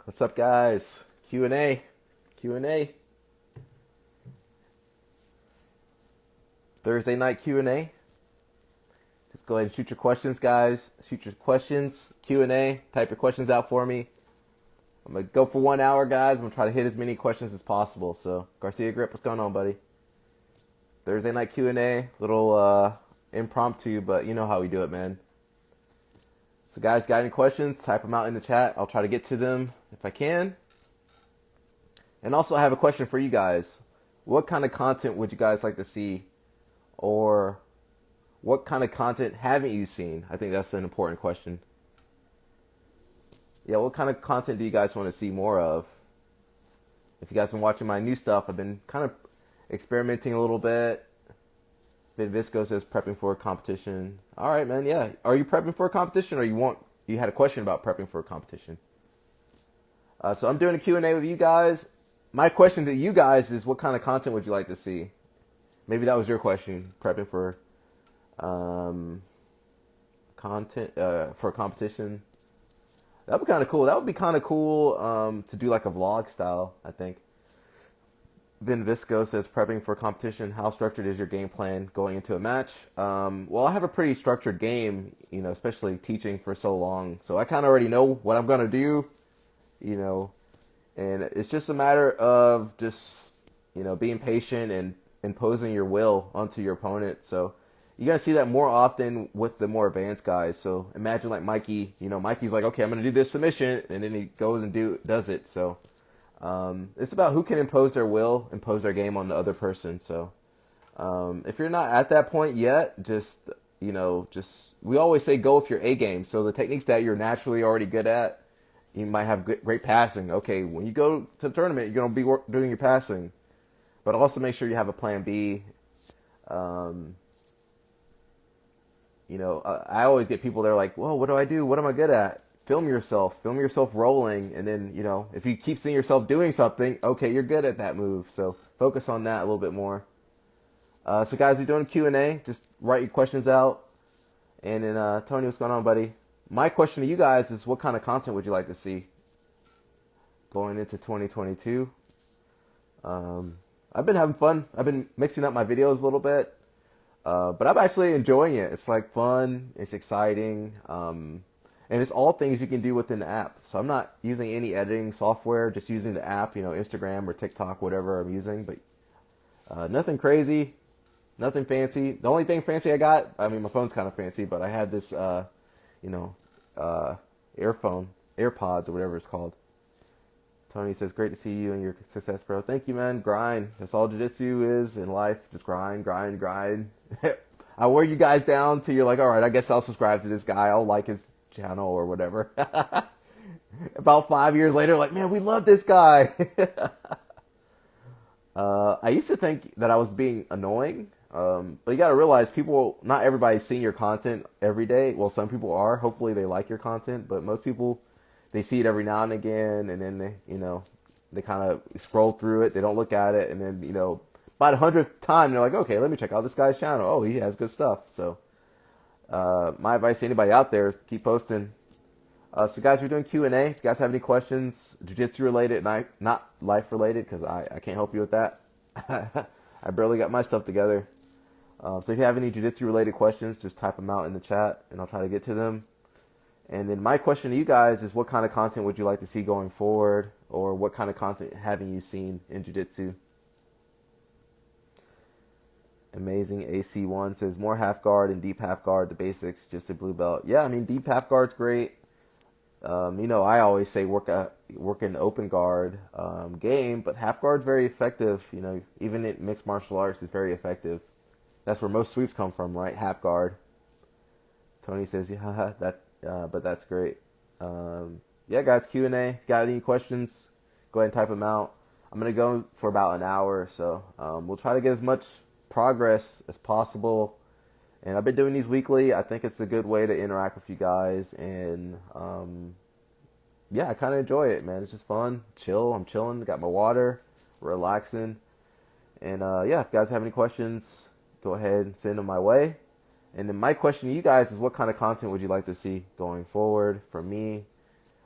What's up, guys? Q&A. Q&A. Thursday night Q&A. Just go ahead and shoot your questions, guys. Shoot your questions. Q&A. Type your questions out for me. I'm going to go for 1 hour, guys. I'm going to try to hit as many questions as possible. So, Garcia Grip, what's going on, buddy? Thursday night Q&A. Little impromptu, but you know how we do it, man. So, guys, got any questions? Type them out in the chat. I'll try to get to them if I can. And also, I have a question for you guys. What kind of content would you guys like to see? Or what kind of content haven't you seen? I think that's an important question. Yeah, what kind of content do you guys want to see more of? If you guys been watching my new stuff, I've been kind of experimenting a little bit. Ben Visco says prepping for a competition. All right, man. Yeah. Are you prepping for a competition, or you had a question about prepping for a competition? So I'm doing a Q&A with you guys. My question to you guys is, what kind of content would you like to see? Maybe that was your question. Prepping for content for a competition. That would be kind of cool. That would be kind of cool to do like a vlog style, I think. Ben Visco says, prepping for competition, how structured is your game plan going into a match? Well, I have a pretty structured game, especially teaching for so long. So I kind of already know what I'm going to do, and it's just a matter of just, being patient and imposing your will onto your opponent. So you're going to see that more often with the more advanced guys. So imagine like Mikey, Mikey's like, okay, I'm going to do this submission, and then he goes and does it. So it's about who can impose their will, impose their game on the other person. So if you're not at that point yet, just we always say go with your A game. So the techniques that you're naturally already good at, you might have great passing. Okay, when you go to the tournament, you're going to be doing your passing. But also make sure you have a plan B. I always get people that are like, whoa, what do I do? What am I good at? Film yourself rolling. And then, if you keep seeing yourself doing something, okay, you're good at that move. So focus on that a little bit more. So guys, we're doing Q&A. Just write your questions out. And then, Tony, what's going on, buddy? My question to you guys is, what kind of content would you like to see going into 2022? I've been having fun. I've been mixing up my videos a little bit. But I'm actually enjoying it. It's like fun. It's exciting. And it's all things you can do within the app. So I'm not using any editing software, just using the app, Instagram or TikTok, whatever I'm using. But nothing crazy, nothing fancy. The only thing fancy I got, my phone's kind of fancy, but I had this, AirPods or whatever it's called. Tony says, great to see you and your success, bro. Thank you, man. Grind. That's all jiu-jitsu is in life. Just grind. I wear you guys down till you're like, all right, I guess I'll subscribe to this guy. I'll like his channel or whatever. About 5 years later, like, man, we love this guy. I used to think that I was being annoying. But you got to realize not everybody's seeing your content every day. Well, some people are. Hopefully they like your content. But most people, they see it every now and again, and then they kind of scroll through it. They don't look at it, and then about 100th time they're like, okay, let me check out this guy's channel. Oh, he has good stuff. So my advice to anybody out there is keep posting. So guys, we're doing Q&A. If you guys have any questions, jiu-jitsu related, not life related, because I can't help you with that. I barely got my stuff together. So if you have any jiu-jitsu related questions, just type them out in the chat, and I'll try to get to them. And then my question to you guys is, what kind of content would you like to see going forward? Or what kind of content haven't you seen in jiu-jitsu? Amazing AC1 says, more half guard and deep half guard, the basics, just a blue belt. Yeah, deep half guard's great. I always say work an open guard game, but half guard's very effective. Even in mixed martial arts, it's very effective. That's where most sweeps come from, right? Half guard. Tony says, yeah, but that's great. Yeah, guys, Q&A. Got any questions? Go ahead and type them out. I'm going to go for about an hour, so we'll try to get as much progress as possible. And I've been doing these weekly. I think it's a good way to interact with you guys. And, I kind of enjoy it, man. It's just fun. I'm chilling. Got my water. Relaxing. And, if you guys have any questions, go ahead and send them my way. And then my question to you guys is, what kind of content would you like to see going forward from me?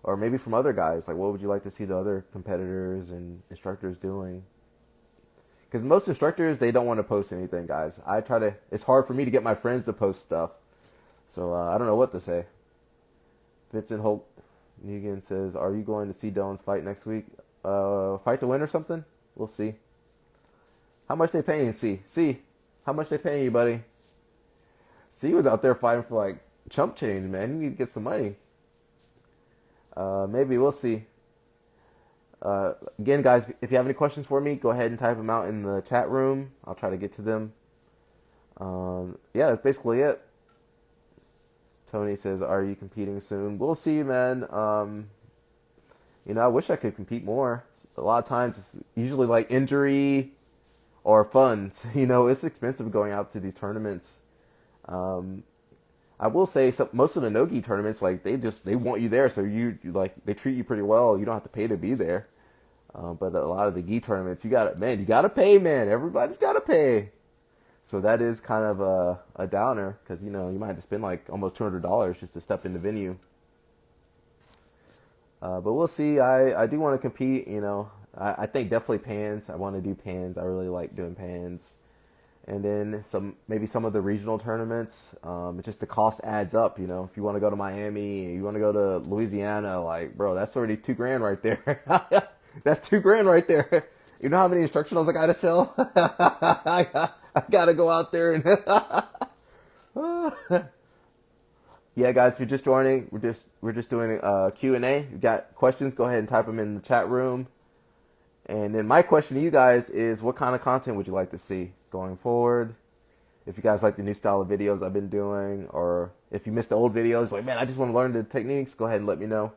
or maybe from other guys. Like, what would you like to see the other competitors and instructors doing? Because most instructors, they don't want to post anything, guys. It's hard for me to get my friends to post stuff. So I don't know what to say. Vincent Holt Negan says, are you going to see Dylan's fight next week? Fight to win or something? We'll see. How much they paying, C? C, how much they paying you, buddy? C was out there fighting for like chump change, man. You need to get some money. Maybe we'll see. Again, guys, if you have any questions for me, go ahead and type them out in the chat room. I'll try to get to them. Yeah, that's basically it. Tony says, are you competing soon? We'll see, man. I wish I could compete more. A lot of times it's usually like injury or funds. It's expensive going out to these tournaments. I will say most of the no-gi tournaments, like they want you there, so you like they treat you pretty well. You don't have to pay to be there. But a lot of the gi tournaments, you gotta pay, man. Everybody's gotta pay. So that is kind of a downer because you might have to spend like almost $200 just to step in the venue. But we'll see. I do want to compete. I think definitely pans. I want to do pans. I really like doing pans. And then maybe some of the regional tournaments. Just the cost adds up. If you want to go to Miami, you want to go to Louisiana, like bro, that's already $2,000 right there. That's $2,000 right there. You know how many instructionals I gotta sell? I gotta go out there and. Yeah, guys, if you're just joining, we're just doing Q&A. If you got questions, go ahead and type them in the chat room. And then my question to you guys is, what kind of content would you like to see going forward? If you guys like the new style of videos I've been doing, or if you missed the old videos, like, man, I just want to learn the techniques, go ahead and let me know.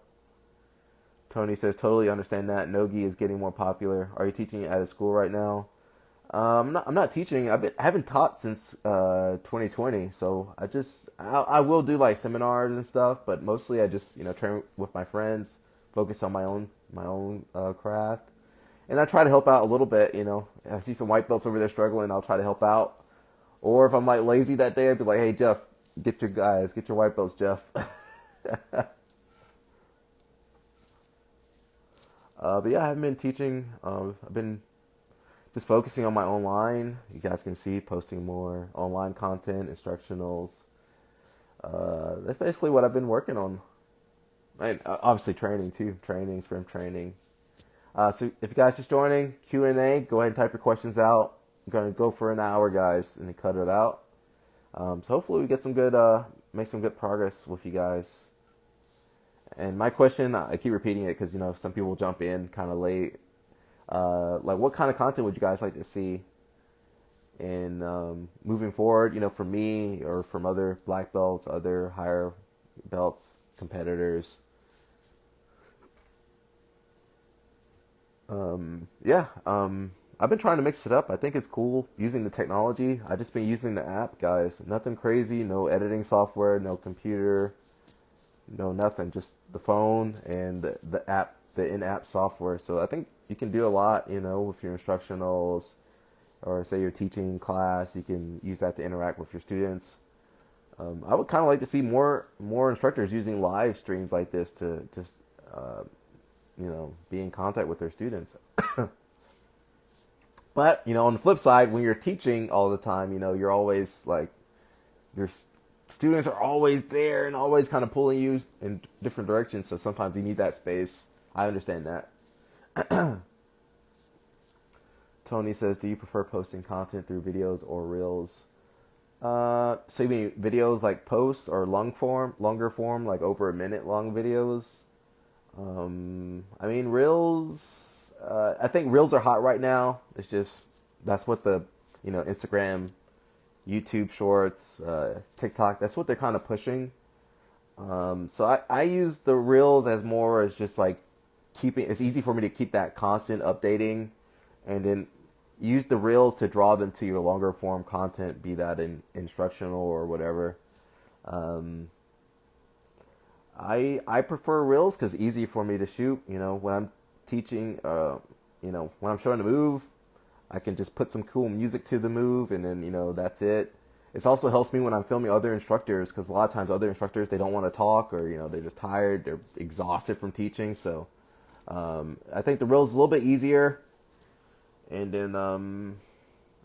Tony says, totally understand that. No-gi is getting more popular. Are you teaching it at a school right now? I'm not teaching. I haven't taught since 2020, so I will do like seminars and stuff, but mostly I just train with my friends, focus on my own craft, and I try to help out a little bit. I see some white belts over there struggling, I'll try to help out. Or if I'm like lazy that day, I'd be like, hey Jeff, get your white belts, Jeff. But yeah, I haven't been teaching. I've been just focusing on my online. You guys can see posting more online content, instructionals. That's basically what I've been working on. And obviously training too, sprint training. So if you guys just joining, Q&A, go ahead and type your questions out. I'm going to go for an hour, guys, and then cut it out. So hopefully we get make some good progress with you guys. And my question, I keep repeating it because, some people jump in kind of late. Like, what kind of content would you guys like to see in moving forward, for me or from other black belts, other higher belts, competitors? I've been trying to mix it up. I think it's cool using the technology. I just been using the app, guys. Nothing crazy, no editing software, no computer, no nothing. Just the phone and the app, the in-app software. So I think you can do a lot, with your instructionals, or say you're teaching class, you can use that to interact with your students. I would kind of like to see more instructors using live streams like this to just, be in contact with their students. But, on the flip side, when you're teaching all the time, you're always like, your students are always there and always kind of pulling you in different directions. So sometimes you need that space. I understand that. Tony says, do you prefer posting content through videos or reels? So you mean videos like posts or longer form, like over a minute long videos? I mean, reels, I think reels are hot right now. It's just, that's what the, Instagram, YouTube shorts, TikTok, that's what they're kind of pushing. So I use the reels as more as just like it's easy for me to keep that constant updating, and then use the reels to draw them to your longer form content, be that in instructional or whatever. I prefer reels because it's easy for me to shoot. When I'm teaching, when I'm showing the move, I can just put some cool music to the move, and then that's it. It also helps me when I'm filming other instructors, because a lot of times other instructors, they don't want to talk, or they're just tired, they're exhausted from teaching. So I think the reel's a little bit easier. And then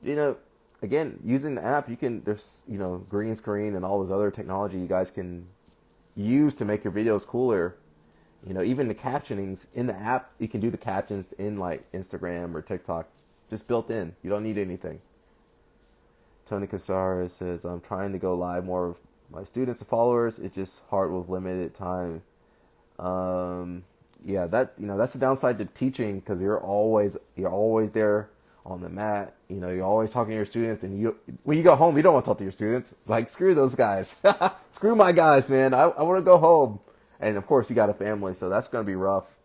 you know again, using the app, you can, there's green screen and all this other technology you guys can use to make your videos cooler. Even the captionings in the app, you can do the captions in like Instagram or TikTok, just built in. You don't need anything. Tony Casares says, I'm trying to go live more with my students and followers. It's just hard with limited time. Yeah, that's the downside to teaching, because you're always there on the mat. You're always talking to your students, and when you go home, you don't want to talk to your students. Like, screw those guys. Screw my guys, man. I want to go home. And of course, you got a family, so that's going to be rough.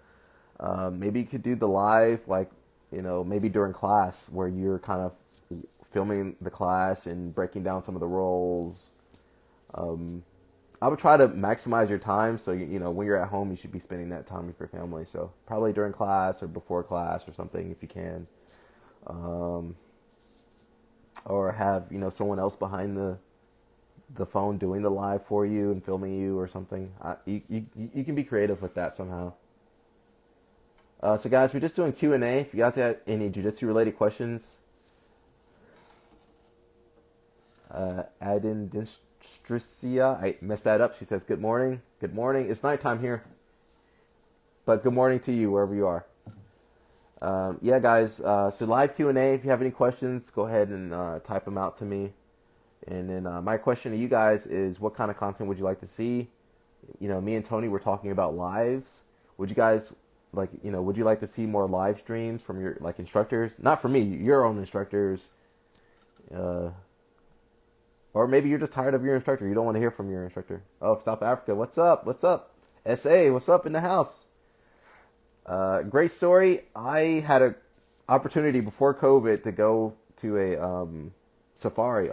Maybe you could do the live, like, maybe during class, where you're kind of filming the class and breaking down some of the roles. I would try to maximize your time, so when you're at home, you should be spending that time with your family. So probably during class or before class or something, if you can, or have someone else behind the phone doing the live for you and filming you or something. You can be creative with that somehow. So guys, we're just doing Q&A. If you guys have any jiu-jitsu related questions, Adindistricia, I messed that up. She says, good morning. Good morning. It's nighttime here, but good morning to you wherever you are. Yeah, guys, so live Q&A. If you have any questions, go ahead and type them out to me. And then my question to you guys is, what kind of content would you like to see? Me and Tony were talking about lives. Would you guys would you like to see more live streams from your instructors? Not from me, your own instructors. Or maybe you're just tired of your instructor. You don't want to hear from your instructor. Oh, South Africa, what's up? What's up? SA, what's up in the house? Great story. I had an opportunity before COVID to go to a safari,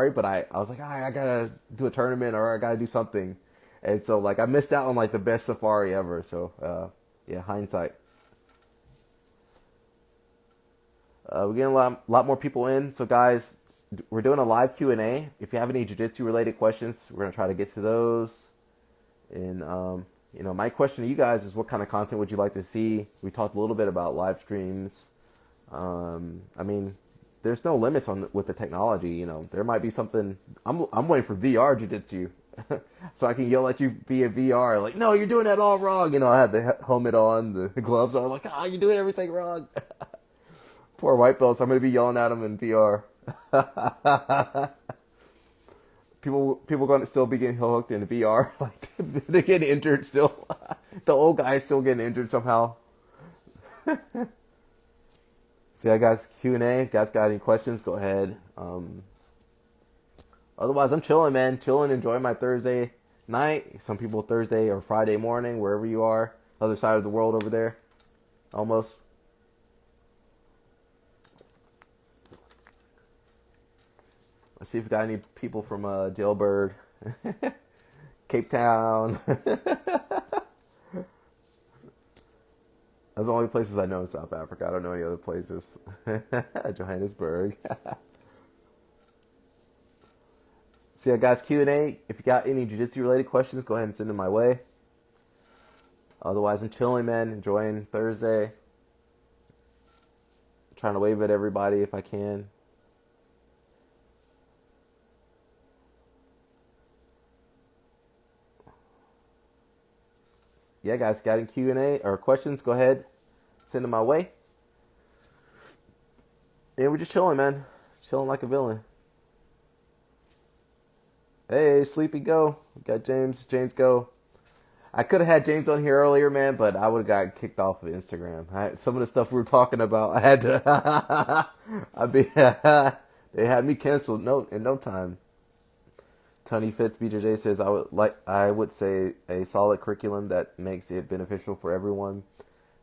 but I was like, I gotta do a tournament, or I gotta do something. And so I missed out on the best safari ever. So yeah, hindsight. We're getting a lot more people in. So guys, we're doing a live Q&A. If you have any jiu-jitsu related questions, we're going to try to get to those. And, my question to you guys is, what kind of content would you like to see? We talked a little bit about live streams. I mean, there's no limits with the technology. There might be something. I'm waiting for VR jiu-jitsu. So I can yell at you via VR, like, no, you're doing that all wrong. I had the helmet on, the gloves on, like, you're doing everything wrong. Poor white belts. I'm going to be yelling at them in VR. People going to still be getting hooked in VR. They're getting injured still. The old guy's still getting injured somehow. So yeah, guys, Q&A. If you guys got any questions, go ahead. Otherwise, I'm chilling, man. Chilling, enjoying my Thursday night. Some people Thursday or Friday morning, wherever you are. Other side of the world over there. Almost. Let's see if we got any people from Jailbird, Cape Town. Those are the only places I know in South Africa. I don't know any other places. Johannesburg. So yeah, guys, Q&A. If you got any jiu-jitsu related questions, go ahead and send them my way. Otherwise, I'm chilling, man. Enjoying Thursday. Trying to wave at everybody if I can. Yeah, guys, got any Q&A or questions, go ahead. Send them my way. Yeah, we're just chilling, man. Chilling like a villain. Hey, Sleepy, go. We got James. James, go. I could have had James on here earlier, man, but I would have got kicked off of Instagram. Some of the stuff we were talking about, I had to... they had me canceled in no time. Tony Fitz BJJ says, I would say a solid curriculum that makes it beneficial for everyone.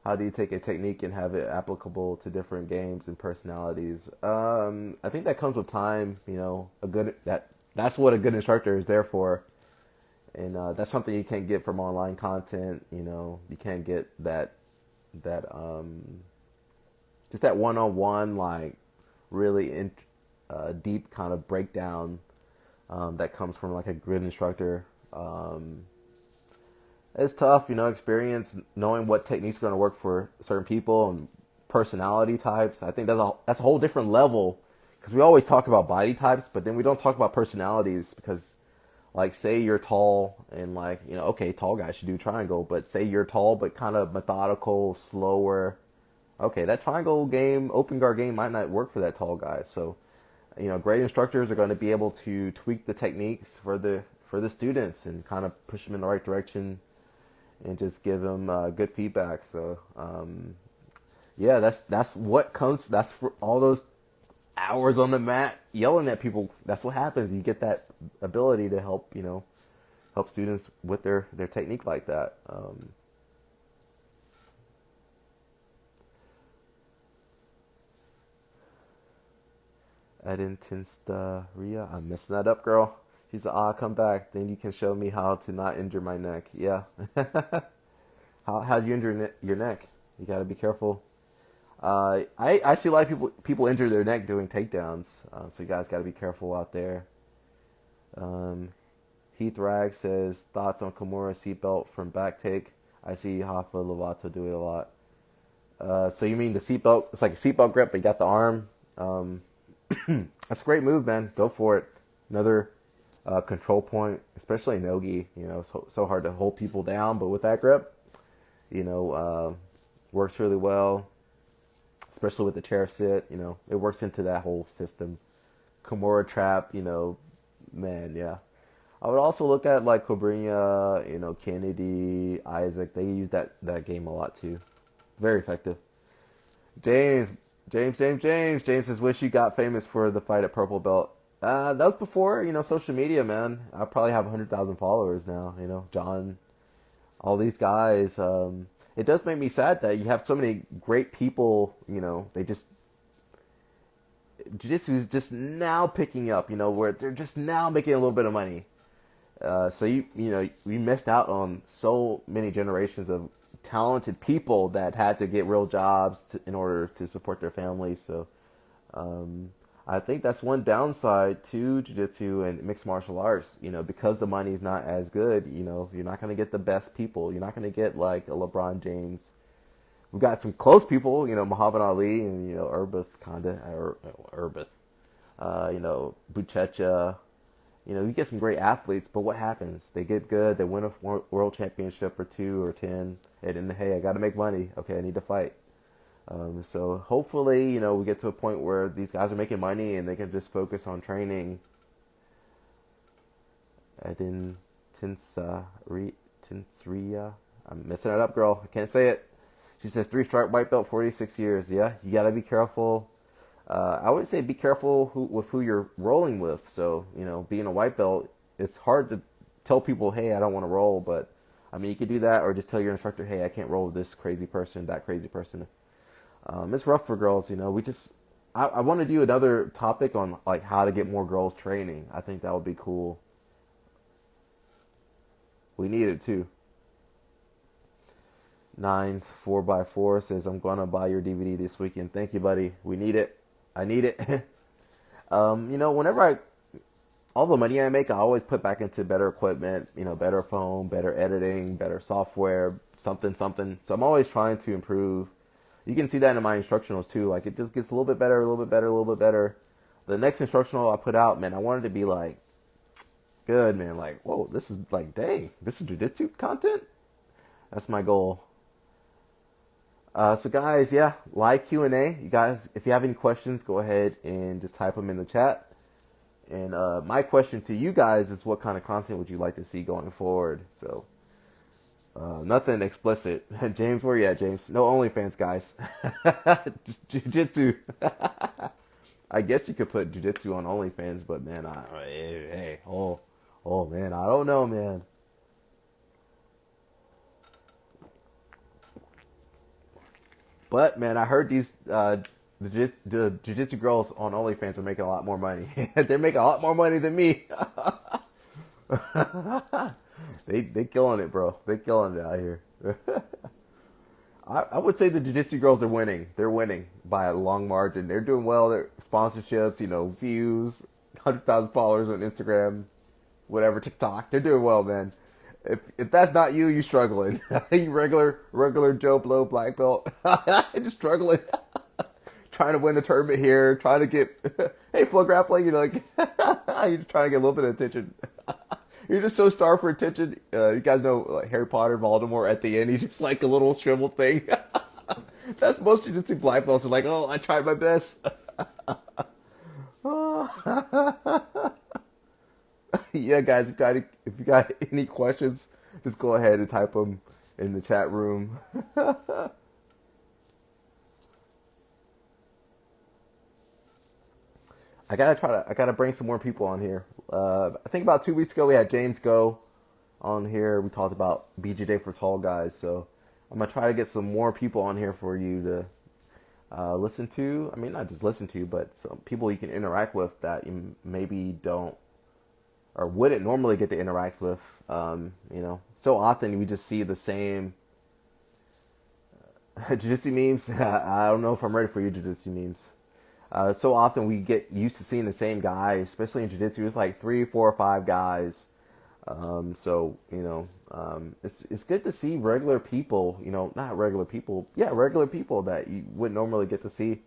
How do you take a technique and have it applicable to different games and personalities? I think that comes with time. That's what a good instructor is there for, and that's something you can't get from online content. You can't get that just that one-on-one, really deep kind of breakdown that comes from like a good instructor. It's tough, experience knowing what techniques are going to work for certain people and personality types. I think that's a whole different level because we always talk about body types, but then we don't talk about personalities because, like, say you're tall and like, okay, tall guys should do triangle, but say you're tall but kind of methodical, slower. Okay, that triangle game, open guard game might not work for that tall guy. So, great instructors are going to be able to tweak the techniques for the students and kind of push them in the right direction and just give them good feedback. So, yeah, that's what comes. That's for all those hours on the mat yelling at people. That's what happens. You get that ability to help students with their technique like that. Edintinstaria. I'm messing that up, girl. She said, come back. Then you can show me how to not injure my neck. Yeah. How'd you injure your neck? You got to be careful. I see a lot of people injure their neck doing takedowns. So you guys got to be careful out there. Heath Rag says, thoughts on Kimura seatbelt from back take. I see Hafa Lovato do it a lot. So you mean the seatbelt? It's like a seatbelt grip, but you got the arm. That's a great move, man. Go for it. Another control point, especially in Nogi. So hard to hold people down, but with that grip, works really well. Especially with the chair sit, it works into that whole system. Kimura trap, man, yeah. I would also look at like Cobrinha, Kennedy, Isaac. They use that game a lot too. Very effective. James says, wish you got famous for the fight at Purple Belt. That was before, social media, man. I probably have 100,000 followers now, John, all these guys. It does make me sad that you have so many great people, Jiu-Jitsu is just now picking up, where they're just now making a little bit of money. So we missed out on so many generations of talented people that had to get real jobs in order to support their families. So I think that's one downside to jiu-jitsu and mixed martial arts. Because the money's not as good. You're not going to get the best people. You're not going to get like a LeBron James. We've got some close people. Muhammad Ali and Urbith Konda, Urbith. Buchecha. You get some great athletes, but what happens? They get good, they win a world championship or 2 or 10, and then, hey, I got to make money. Okay, I need to fight. So hopefully, we get to a point where these guys are making money and they can just focus on training. And then Tinsria, I'm messing it up, girl. I can't say it. She says 3-stripe white belt, 46 years. Yeah, you got to be careful. I would say be careful with who you're rolling with. So, being a white belt, it's hard to tell people, hey, I don't want to roll. But, you could do that or just tell your instructor, hey, I can't roll with this crazy person, that crazy person. It's rough for girls, I want to do another topic on, like, how to get more girls training. I think that would be cool. We need it, too. Nines 4x4 says, I'm going to buy your DVD this weekend. Thank you, buddy. We need it. I need it. Whenever all the money I make, I always put back into better equipment, better phone, better editing, better software, something. So I'm always trying to improve. You can see that in my instructionals too. Like, it just gets a little bit better, a little bit better, a little bit better. The next instructional I put out, man, I wanted to be like, good, man. Like, whoa, this is like, dang, this is jiu-jitsu content? That's my goal. So guys, yeah, live Q&A. You guys, if you have any questions, go ahead and just type them in the chat. And my question to you guys is, what kind of content would you like to see going forward? So, nothing explicit. James, where you at, James? No OnlyFans, guys. Just jiu-jitsu. I guess you could put jiu-jitsu on OnlyFans, but man, man, I don't know, man. But man, I heard the jiu-jitsu girls on OnlyFans are making a lot more money. They're making a lot more money than me. They killing it, bro. They killing it out here. I would say the jiu-jitsu girls are winning. They're winning by a long margin. They're doing well. Their sponsorships, views, 100,000 followers on Instagram, whatever, TikTok. They're doing well, man. If that's not you, you struggling. You regular Joe Blow black belt, just struggling, trying to win a tournament here, trying to get, hey, flow grappling, like, you're just trying to get a little bit of attention. You're just so starved for attention. You guys know, like, Harry Potter, Voldemort at the end, he's just like a little shriveled thing. That's most jiu-jitsu black belts are like, oh, I tried my best. Yeah, guys, if you got any questions, just go ahead and type them in the chat room. I gotta bring some more people on here. I think about 2 weeks ago we had James Go on here. We talked about BJJ for tall guys, so I'm gonna try to get some more people on here for you to listen to. I mean, not just listen to, but some people you can interact with that you maybe don't or wouldn't normally get to interact with. So often we just see the same jiu-jitsu memes. I don't know if I'm ready for your jiu-jitsu memes. So often we get used to seeing the same guys, especially in jiu-jitsu. It's like 3, 4, or 5 guys. It's good to see regular people. Not regular people. Yeah, regular people that you wouldn't normally get to see.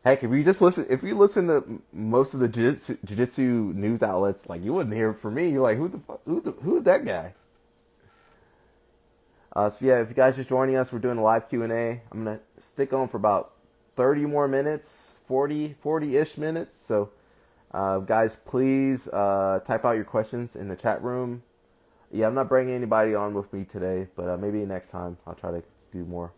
Heck, if you listen to most of the jiu-jitsu news outlets, like, you wouldn't hear from me. You're like, who's that guy? So yeah, if you guys just joining us, we're doing a live Q&A. I'm gonna stick on for about 30 more minutes, 40-ish minutes. So, guys, please type out your questions in the chat room. Yeah, I'm not bringing anybody on with me today, but maybe next time I'll try to do more.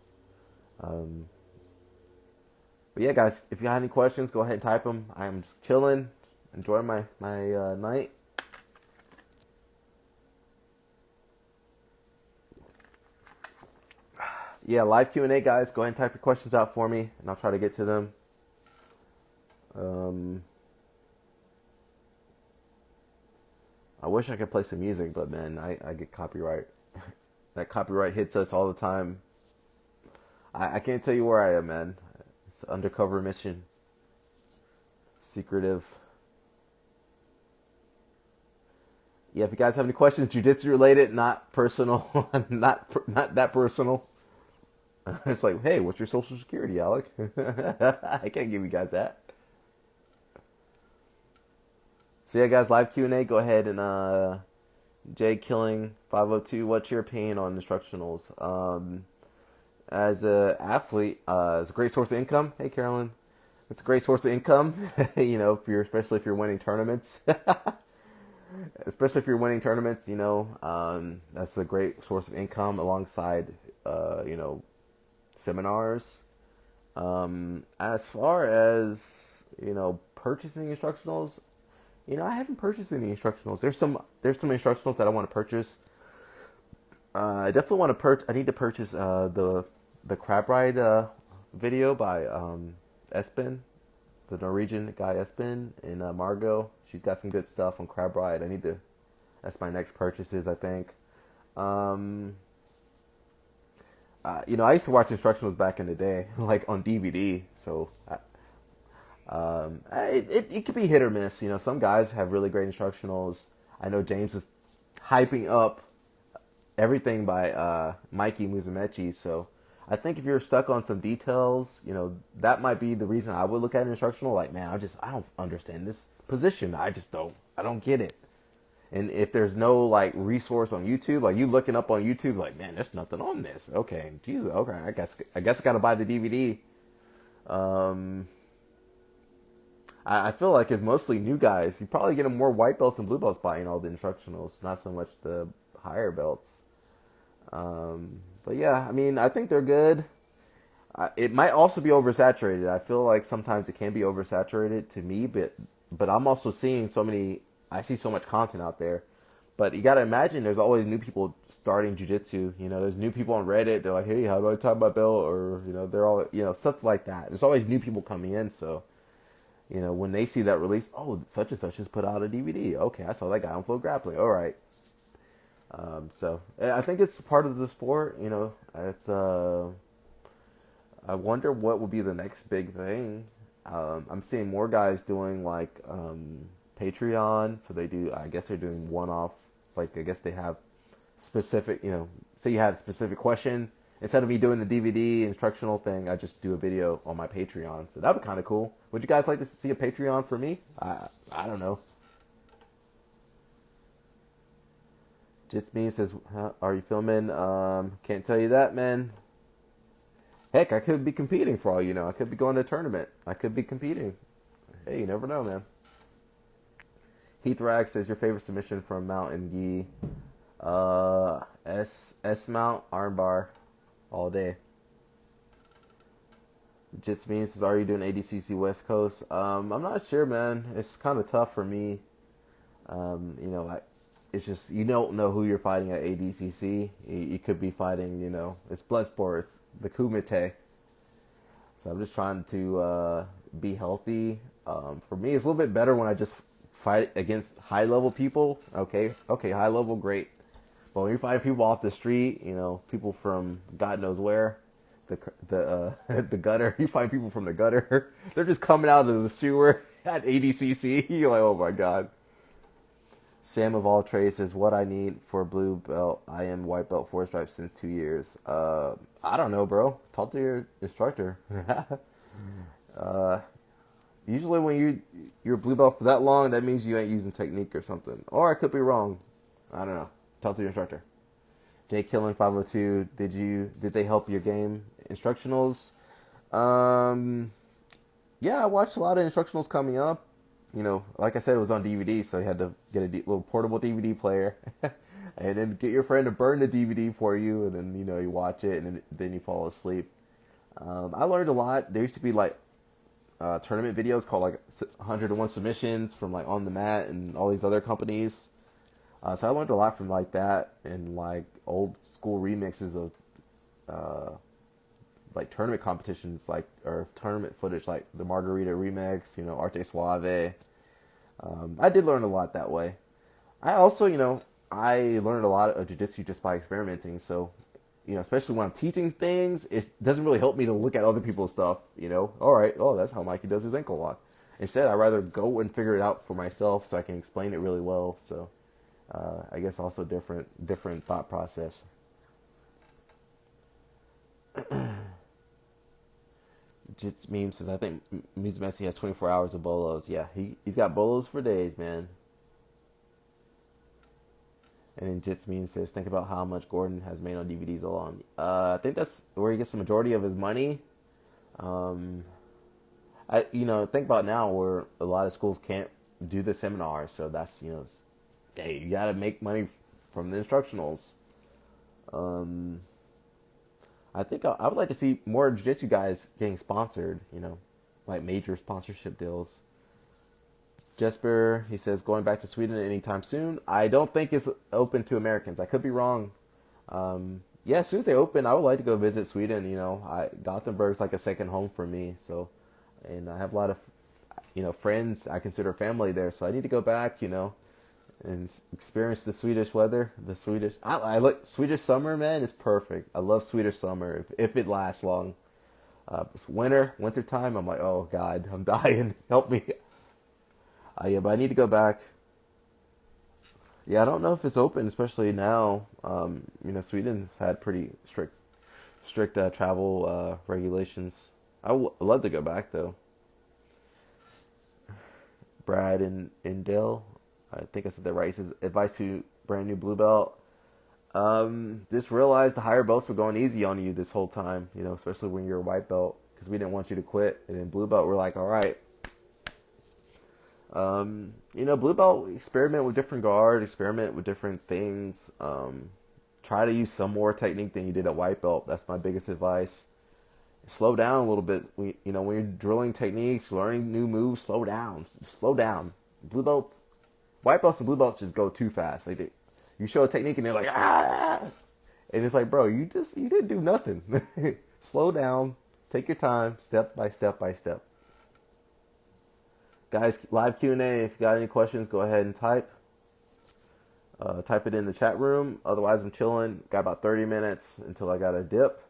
But yeah, guys, if you have any questions, go ahead and type them. I'm just chilling, enjoying my night. Yeah, live Q&A, guys. Go ahead and type your questions out for me, and I'll try to get to them. I wish I could play some music, but man, I get copyright. That copyright hits us all the time. I can't tell you where I am, man. It's an undercover mission. Secretive. Yeah, if you guys have any questions, jiu-jitsu related, not personal, not that personal. It's like, hey, what's your social security, Alec? I can't give you guys that. So yeah, guys, live Q&A. Go ahead and Jay Killing 502. What's your opinion on instructionals? As an athlete, it's a great source of income. Hey, Carolyn, it's a great source of income. Especially if you're winning tournaments. Especially if you're winning tournaments, that's a great source of income alongside, seminars. As far as, purchasing instructionals, I haven't purchased any instructionals. There's some instructionals that I want to purchase. I definitely want to I need to purchase the crab ride video by Espen, the Norwegian guy Espen in Margot. She's got some good stuff on crab ride. That's my next purchases, I think. I used to watch instructionals back in the day, like on DVD. So it could be hit or miss. Some guys have really great instructionals. I know James is hyping up everything by Mikey Musumeci. So I think if you're stuck on some details, that might be the reason I would look at an instructional. Like, man, I don't understand this position. I don't get it. And if there's no like resource on YouTube, like you looking up on YouTube, like, man, there's nothing on this. Okay, Jesus, okay, I guess I gotta buy the DVD. I feel like it's mostly new guys. You probably get more white belts and blue belts buying all the instructionals, not so much the higher belts. But yeah, I mean, I think they're good. It might also be oversaturated. I feel like sometimes it can be oversaturated to me, but I'm also seeing I see so much content out there. But you gotta imagine there's always new people starting jiu-jitsu. There's new people on Reddit. They're like, hey, how do I tie my belt? Or, they're all, stuff like that. There's always new people coming in. So, when they see that release, oh, such and such has put out a DVD. Okay, I saw that guy on Flow Grappling. All right. So I think it's part of the sport. It's I wonder what will be the next big thing. I'm seeing more guys doing like Patreon. So they do, I guess they're doing one off. Like, I guess they have specific, say you had a specific question. Instead of me doing the DVD instructional thing, I just do a video on my Patreon. So that would be kind of cool. Would you guys like to see a Patreon for me? I don't know. Just Meme says, are you filming? Can't tell you that, man. Heck, I could be competing for all you know. I could be going to a tournament. I could be competing. Hey, you never know, man. Heath Rag says, your favorite submission from Mount and Gi. S Mount, armbar, all day. Jits Means says, are you doing ADCC West Coast? I'm not sure, man. It's kind of tough for me. It's just, you don't know who you're fighting at ADCC. You could be fighting, it's Bloodsport, it's the Kumite. So I'm just trying to be healthy. For me, it's a little bit better when I just fight against high-level people. Okay, high-level, great. But when you're fighting people off the street, people from God knows where, the gutter, you find people from the gutter. They're just coming out of the sewer at ADCC. You're like, oh my God. Sam of all trades says, what I need for a blue belt. I am white belt 4 stripes since 2 years. I don't know, bro. Talk to your instructor. Usually when you're a blue belt for that long, that means you ain't using technique or something. Or I could be wrong. I don't know. Talk to your instructor. J Killing 502, did they help your game instructionals? Yeah, I watched a lot of instructionals coming up. Like I said, it was on DVD, so you had to get a little portable DVD player, and then get your friend to burn the DVD for you, and then you watch it, and then you fall asleep. I learned a lot. There used to be like tournament videos called like 101 submissions from like On the Mat and all these other companies. So I learned a lot from like that and like old school remixes of like tournament competitions, or tournament footage, like the Margarita remix, Arte Suave. I did learn a lot that way. I also, I learned a lot of jiu-jitsu just by experimenting. So, especially when I'm teaching things, it doesn't really help me to look at other people's stuff, All right, that's how Mikey does his ankle lock. Instead, I'd rather go and figure it out for myself so I can explain it really well. So, I guess also different thought process. Jits Meme says, I think Muse Messi has 24 hours of bolos. Yeah, he's got bolos for days, man. And then Jits Meme says, think about how much Gordon has made on DVDs alone. I think that's where he gets the majority of his money. Think about now where a lot of schools can't do the seminars, so that's, hey, you gotta make money from the instructionals. I think I would like to see more jiu-jitsu guys getting sponsored, like major sponsorship deals. Jesper, he says, going back to Sweden anytime soon. I don't think it's open to Americans. I could be wrong. Yeah, as soon as they open, I would like to go visit Sweden. Gothenburg's like a second home for me. So, and I have a lot of, friends I consider family there. So I need to go back, and experience the Swedish weather. I like Swedish summer, man. It's perfect. I love Swedish summer if it lasts long. Winter time, I'm like, oh God, I'm dying. Help me. Yeah, but I need to go back. Yeah, I don't know if it's open, especially now. Sweden's had pretty strict travel regulations. I'd love to go back though. Brad and Dale, I think I said that right. He says, advice to brand new blue belt. Just realize the higher belts were going easy on you this whole time, especially when you're a white belt, because we didn't want you to quit. And then blue belt, we're like, all right. Blue belt, experiment with different guard, experiment with different things. Try to use some more technique than you did at white belt. That's my biggest advice. Slow down a little bit. When you're drilling techniques, learning new moves, slow down. Slow down. White belts and blue belts just go too fast. You show a technique and they're like, ah! And it's like, bro, you didn't do nothing. Slow down. Take your time, step by step by step. Guys, live Q&A. If you got any questions, go ahead and type. Type it in the chat room. Otherwise, I'm chilling. Got about 30 minutes until I got a dip.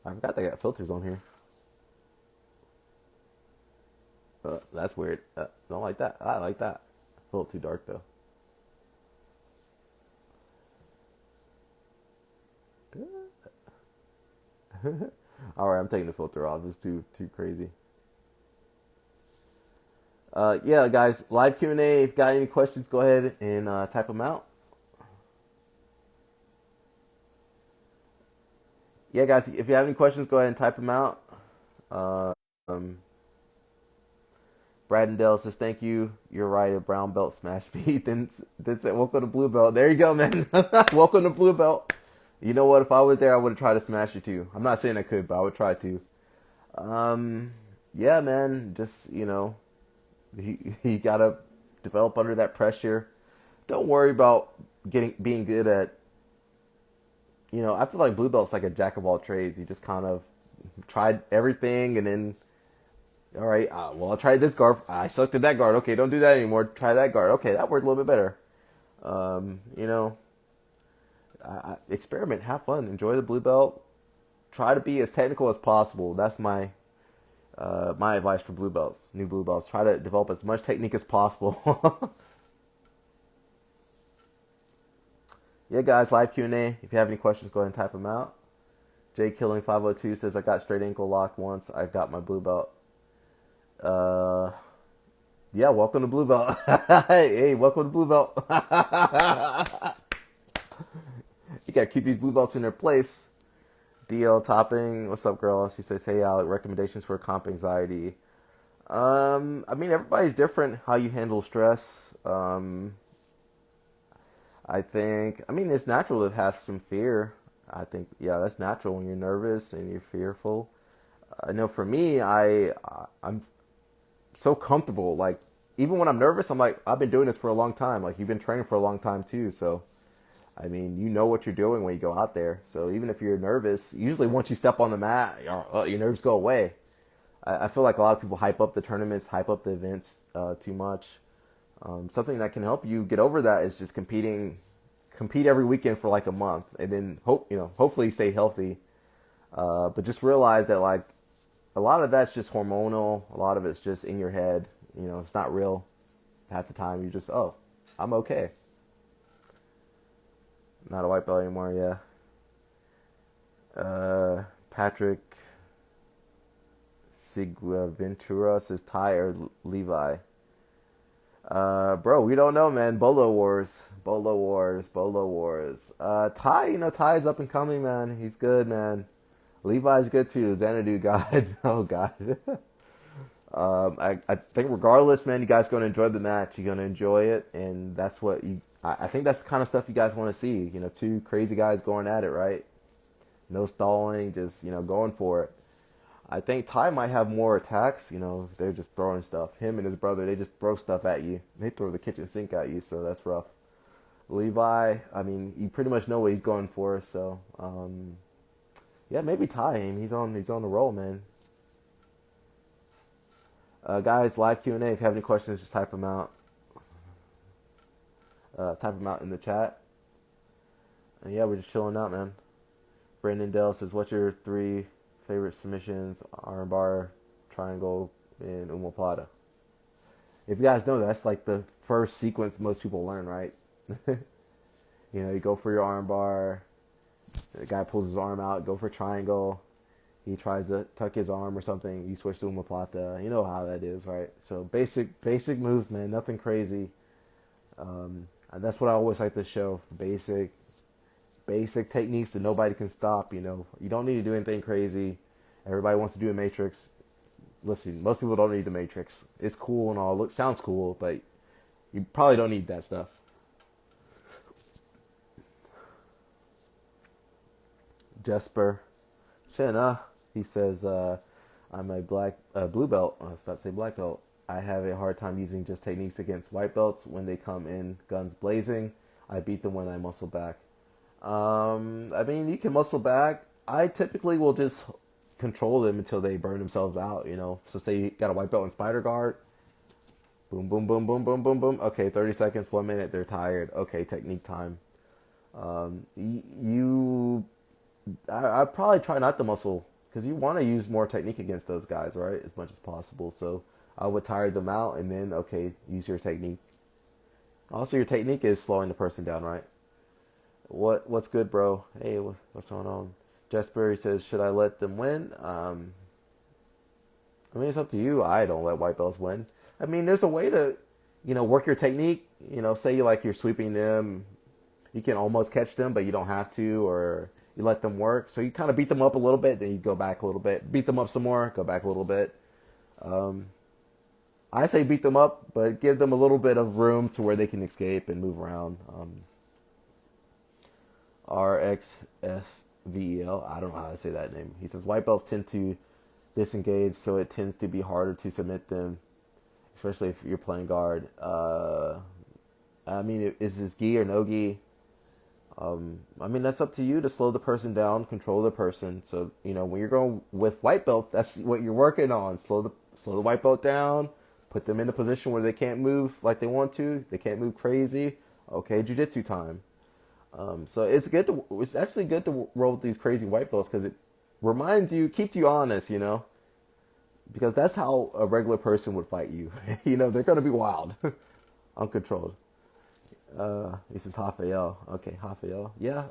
I forgot they got filters on here. That's weird. Don't like that. I like that. A little too dark though. All right, I'm taking the filter off. It's too crazy. Yeah, guys, live Q&A. If you got any questions, go ahead and type them out. Yeah, guys, if you have any questions, go ahead and type them out. Um, Brad and Dale says, thank you. You're right. A brown belt smash me. Then said, welcome to blue belt. There you go, man. Welcome to blue belt. You know what? If I was there, I would have tried to smash you too. I'm not saying I could, but I would try to. Um, yeah, man. Just, he got to develop under that pressure. Don't worry about being good at, I feel like blue belt's like a jack of all trades. You just kind of tried everything and then, all right, well, I tried this guard. I sucked at that guard. Okay, don't do that anymore. Try that guard. Okay, that worked a little bit better. Um, you know, Experiment, have fun, enjoy the blue belt. Try to be as technical as possible. That's my advice for blue belts, new blue belts. Try to develop as much technique as possible. Yeah, guys, live Q&A. If you have any questions, go ahead and type them out. Jay Killing 502 says, I got straight ankle lock once. I got my blue belt. Uh, yeah, welcome to blue belt. Hey, welcome to blue belt. You gotta keep these blue belts in their place. DL Topping, what's up, girl? She says, hey, Alec, recommendations for comp anxiety. I mean, everybody's different how you handle stress. I mean, it's natural to have some fear. I think, yeah, that's natural when you're nervous and you're fearful. I know for me, I'm so comfortable. Like, even when I'm nervous, I'm like, I've been doing this for a long time. Like, you've been training for a long time too. So, I mean, you know what you're doing when you go out there. So even if you're nervous, usually once you step on the mat, your nerves go away. I feel like a lot of people hype up the tournaments, hype up the events too much. Something that can help you get over that is just compete every weekend for like a month, and then hopefully stay healthy. But just realize that like a lot of that's just hormonal. A lot of it's just in your head. It's not real. Half the time you just, oh, I'm okay. Not a white belt anymore. Yeah. Patrick Sigventura says Ty or Levi. Bro, we don't know, man. Bolo Wars. Ty's up and coming, man. He's good, man. Levi's good too. Xanadu God. Oh God. I think regardless, man, you guys gonna enjoy the match. You're gonna enjoy it, and that's what I think that's the kind of stuff you guys want to see. Two crazy guys going at it, right? No stalling, just going for it. I think Ty might have more attacks. They're just throwing stuff. Him and his brother, they just throw stuff at you. They throw the kitchen sink at you, so that's rough. Levi, I mean, you pretty much know what he's going for. So, yeah, maybe Ty. He's on the roll, man. Guys, live Q&A. If you have any questions, just type them out. Type them out in the chat. And yeah, we're just chilling out, man. Brandon Dell says, what's your 3 favorite submissions? Armbar, triangle, and omoplata. If you guys know, that's like the first sequence most people learn, right? You go for your armbar. The guy pulls his arm out, go for triangle. He tries to tuck his arm or something. You switch to omoplata. You know how that is, right? So basic moves, man. Nothing crazy. And that's what I always like to show. Basic techniques that nobody can stop. You don't need to do anything crazy. Everybody wants to do a matrix. Listen, most people don't need the matrix. It's cool and all. Sounds cool, but you probably don't need that stuff. Jesper Chenna, he says, I'm a blue belt. I was about to say black belt. I have a hard time using just techniques against white belts. When they come in guns blazing, I beat them when I muscle back. I mean, you can muscle back. I typically will just control them until they burn themselves out, So say you got a white belt in spider guard. Boom, boom, boom, boom, boom, boom, boom. Okay, 30 seconds, 1 minute, they're tired. Okay, technique time. I'd probably try not to muscle because you want to use more technique against those guys, right? As much as possible. So I would tire them out and then, okay, use your technique. Also, your technique is slowing the person down, right? What's good, bro? Hey, what's going on? Jesper says, should I let them win? I mean, it's up to you. I don't let white belts win. I mean, there's a way to, work your technique. Say you're sweeping them, you can almost catch them, but you don't have to, or you let them work. So you kind of beat them up a little bit, then you go back a little bit. Beat them up some more, go back a little bit. I say beat them up, but give them a little bit of room to where they can escape and move around. RXFVEL, I don't know how to say that name. He says, white belts tend to disengage, so it tends to be harder to submit them, especially if you're playing guard. I mean, is this gi or no gi? I mean, that's up to you to slow the person down, control the person. So, when you're going with white belt, that's what you're working on. Slow the white belt down, put them in a position where they can't move like they want to. They can't move crazy. Okay, jiu-jitsu time. So it's actually good to roll with these crazy white belts because it reminds you, keeps you honest, because that's how a regular person would fight you. They're going to be wild, uncontrolled. This is Rafael. Okay, Rafael. Yeah.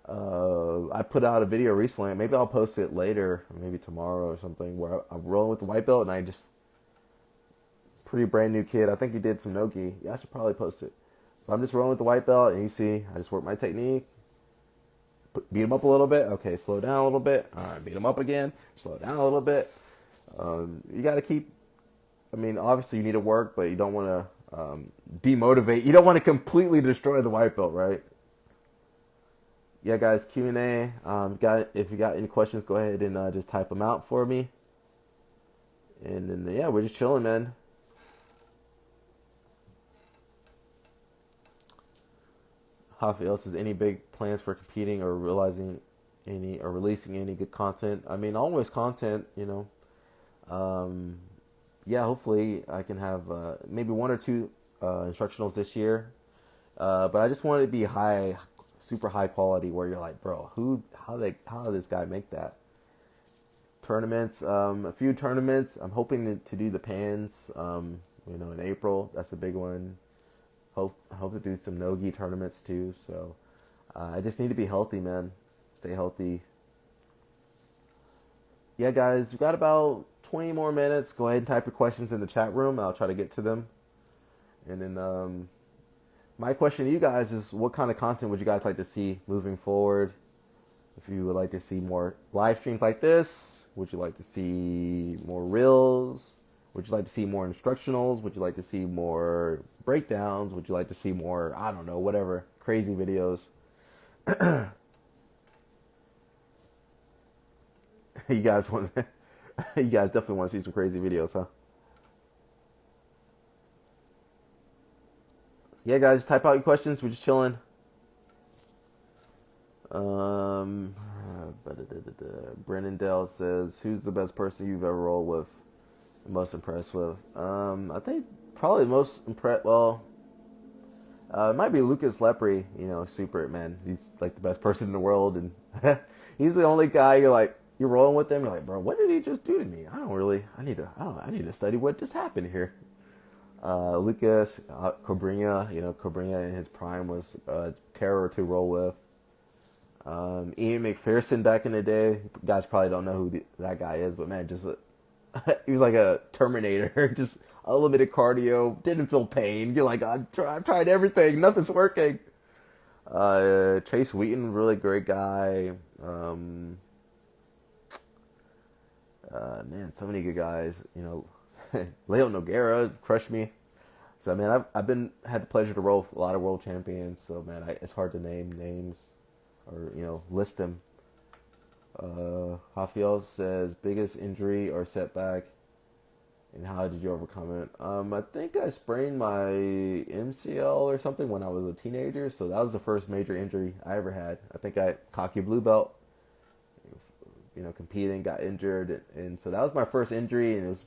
I put out a video recently. Maybe I'll post it later, maybe tomorrow or something, where I'm rolling with the white belt and I just pretty brand new kid. I think he did some no-gi. Yeah, I should probably post it. So I'm just rolling with the white belt, and you see, I just work my technique. Beat him up a little bit. Okay, slow down a little bit. All right, beat him up again. Slow down a little bit. You got to keep. I mean, obviously you need to work, but you don't want to demotivate. You don't want to completely destroy the white belt, right? Yeah, guys, Q&A. If you got any questions, go ahead and just type them out for me. And then, yeah, we're just chilling, man. Rafael says, any big plans for competing or releasing any good content? I mean, always content, Yeah, hopefully I can have maybe one or two instructionals this year. But I just want it to be super high quality, where you're like, bro, how did this guy make that? Tournaments, a few tournaments. I'm hoping to do the pans, in April. That's a big one. Hope to do some no-gi tournaments too. So I just need to be healthy, man. Stay healthy. Yeah, guys, we've got about 20 more minutes. Go ahead and type your questions in the chat room. I'll try to get to them. And then my question to you guys is, what kind of content would you guys like to see moving forward? If you would like to see more live streams like this, would you like to see more reels? Would you like to see more instructionals? Would you like to see more breakdowns? Would you like to see more, I don't know, whatever, crazy videos? You guys definitely want to see some crazy videos, huh? Yeah, guys, type out your questions. We're just chilling. Brennan Dell says, who's the best person you've ever rolled with? Most impressed with? I think probably the most impressed. Well, it might be Lucas Lepre. Super man. He's like the best person in the world, and he's the only guy you're rolling with him. You're like, bro, what did he just do to me? I need to study what just happened here. Lucas Cobrinha. Cobrinha in his prime was a terror to roll with. Ian McPherson back in the day. You guys probably don't know who that guy is, but man, just he was like a Terminator, just unlimited cardio, didn't feel pain. You're like, I've tried everything, nothing's working. Chase Wheaton, really great guy. Man, so many good guys. Leo Nogueira crushed me. So man, I've had the pleasure to roll with a lot of world champions. So man, it's hard to name names or list them. Rafael says, biggest injury or setback, and how did you overcome it? I think I sprained my MCL or something when I was a teenager, so that was the first major injury I ever had. I think I cocky blue belt, competing, got injured, and so that was my first injury, and it was,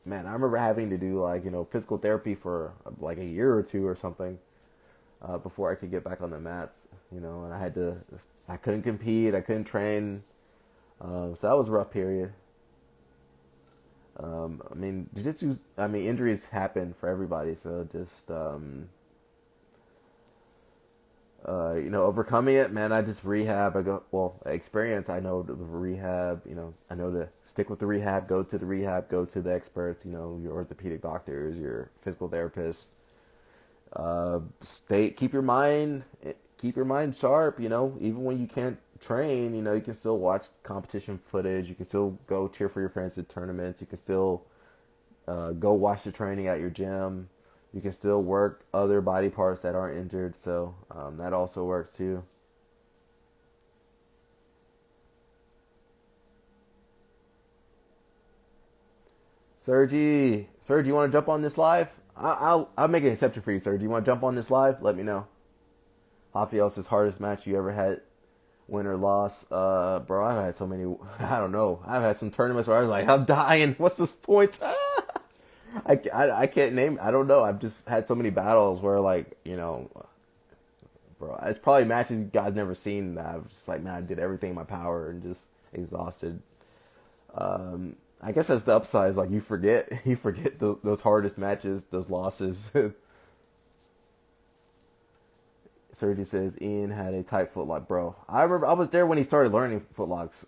man, I remember having to do physical therapy for like a year or two or something before I could get back on the mats, and I couldn't compete, I couldn't train. So that was a rough period. I mean, jiu-jitsu. I mean, injuries happen for everybody. So just overcoming it, man. I just rehab. I go experience. I know the rehab. I know to stick with the rehab. Go to the rehab. Go to the experts. Your orthopedic doctors, your physical therapists. Keep your mind sharp. Even when you can't train, you can still watch competition footage. You can still go cheer for your friends at tournaments. You can still go watch the training at your gym. You can still work other body parts that aren't injured, so that also works too. Sergi, you want to jump on this live? I'll make an exception for you, Sergi. You want to jump on this live? Let me know. Rafael's hardest match you ever had, win or loss. Bro, I've had so many. I don't know. I've had some tournaments where I was like, I'm dying. What's this point? I can't name. I don't know. I've just had so many battles where bro, it's probably matches you guys never seen. That I was just like, man, I did everything in my power and just exhausted. I guess that's the upside. Is like you forget those hardest matches, those losses. Sergi says Ian had a tight footlock, bro. I remember I was there when he started learning footlocks.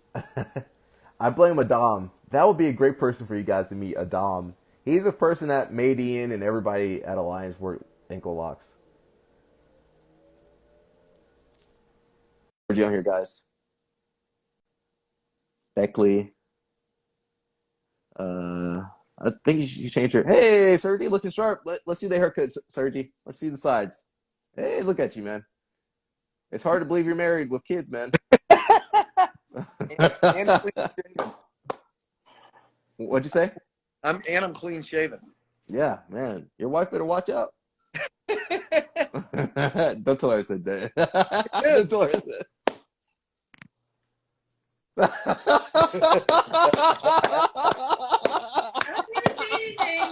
I blame Adam. That would be a great person for you guys to meet, Adam. He's the person that made Ian and everybody at Alliance work ankle locks. Sergi on here, guys. Beckley. I think you should change your. Hey, Sergi, looking sharp. Let's see the haircut, Sergi. Let's see the sides. Hey, look at you, man. It's hard to believe you're married with kids, man. And clean shaven. What'd you say? I'm clean shaven. Yeah, man. Your wife better watch out. Don't tell her I said that. Don't tell her I said.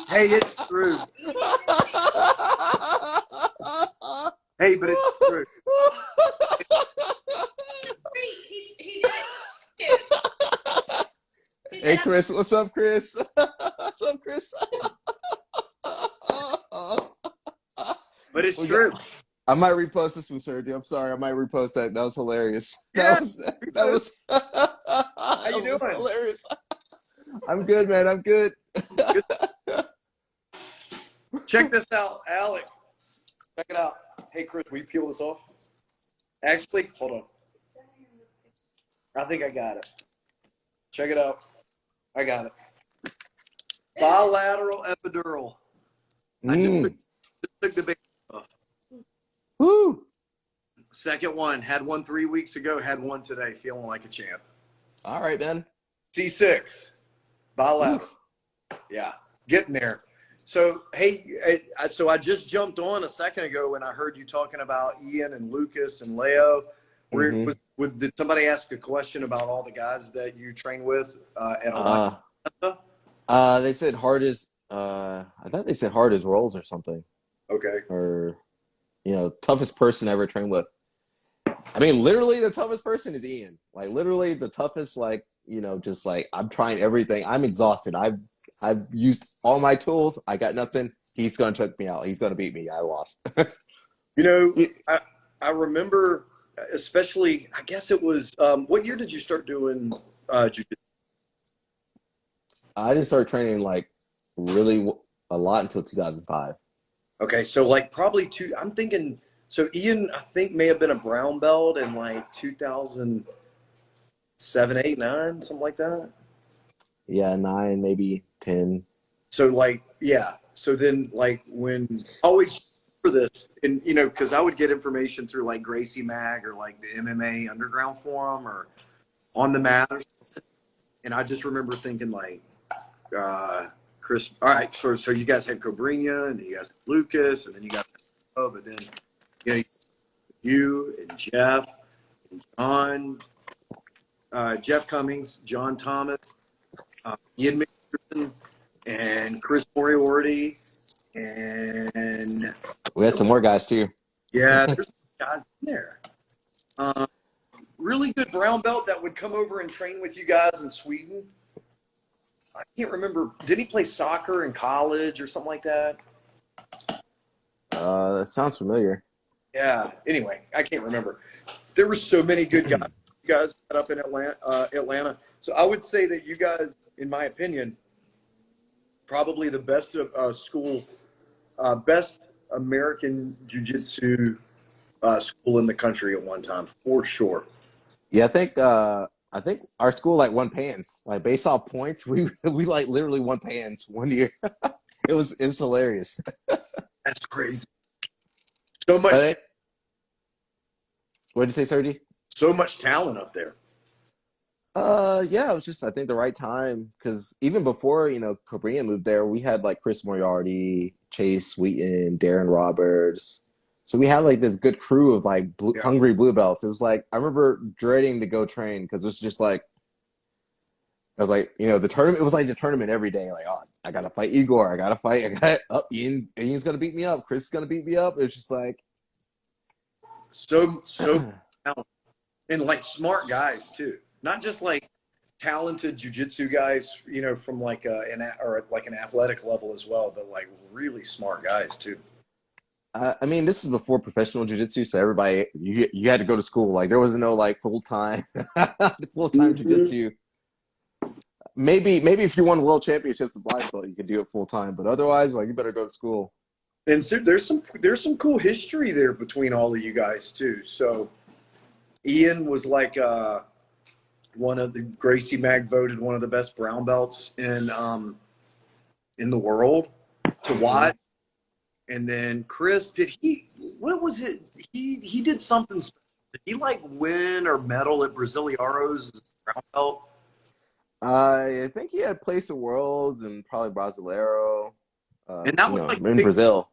Hey, it's true. Hey, but it's true. Hey, Chris. What's up, Chris? What's up, Chris? But it's true. I might repost this one, Sergio. I'm sorry. I might repost that. That was hilarious. Yeah, That was how you doing? Hilarious. I'm good, man. I'm good. Check this out, Alex. Check it out. Hey, Chris, will you peel this off? Actually, hold on. I think I got it. Check it out. I got it. Bilateral epidural. I just took the base off. Woo! Second one. Had one 3 weeks ago. Had one today. Feeling like a champ. All right, man. C6. Bilateral. Yeah. Getting there. So, hey, so I just jumped on a second ago when I heard you talking about Ian and Lucas and Leo. Did somebody ask a question about all the guys that you train with at Atlanta? They said hardest. I thought they said hardest rolls or something. Okay. Or, toughest person I ever trained with. I mean, literally the toughest person is Ian. Like, literally the toughest. Like, just like I'm trying everything. I'm exhausted. I've used all my tools. I got nothing. He's gonna choke me out. He's gonna beat me. I lost. I remember, especially. I guess it was. What year did you start doing jiu-jitsu? I didn't start training like really a lot until 2005. Okay, so like probably I'm thinking. So Ian, I think may have been a brown belt in like 2007, 8, 9, something like that. Yeah, 9, maybe 10. So like, yeah. So then like when always for this, and because I would get information through like Gracie Mag or like the MMA Underground Forum or on the mat, and I just remember thinking like, Chris. All right, so you guys had Cobrinha and you guys had Lucas, and then you guys had but then you and Jeff and John, Jeff Cummings, John Thomas, Ian McPherson, and Chris Moriarty, and We had some more guys too. Yeah, there's guys in there. really good brown belt that would come over and train with you guys in Sweden. I can't remember. Did he play soccer in college or something like that? That sounds familiar. Yeah. Anyway, I can't remember. There were so many good guys. You guys got up in Atlanta. So I would say that you guys, in my opinion, probably the best best American jiu-jitsu school in the country at one time, for sure. Yeah, I think our school like won pans. Like based off points, we like literally won pans one year. It was hilarious. That's crazy. So But much, what did you say, Sergi? so much talent up there. Yeah, it was just I think the right time because even before Korean moved there, we had like Chris Moriarty, Chase Wheaton, Darren Roberts. So we had like this good crew of like Yeah. hungry blue belts. It was like I remember dreading to go train because it was just like I was like the tournament. It was like the tournament every day. Like oh, I gotta fight Igor. I gotta fight. Ian's gonna beat me up. Chris is gonna beat me up. It's just like So talented. And like smart guys too. Not just like talented jujitsu guys, from like an athletic level as well, but like really smart guys too. I mean, this is before professional jiu-jitsu, so everybody you had to go to school. Like there wasn't no like full-time jiu-jitsu. Maybe if you won world championships in black belt, you could do it full-time, but otherwise, like you better go to school. And so there's some cool history there between all of you guys too. So Ian was like one of the Gracie Mag voted one of the best brown belts in the world to watch. And then Chris, what was it? He did something special. Did he like win or medal at Brasileiros brown belt? I think he had Place of Worlds and probably Brasileiro. And that was like In Brazil.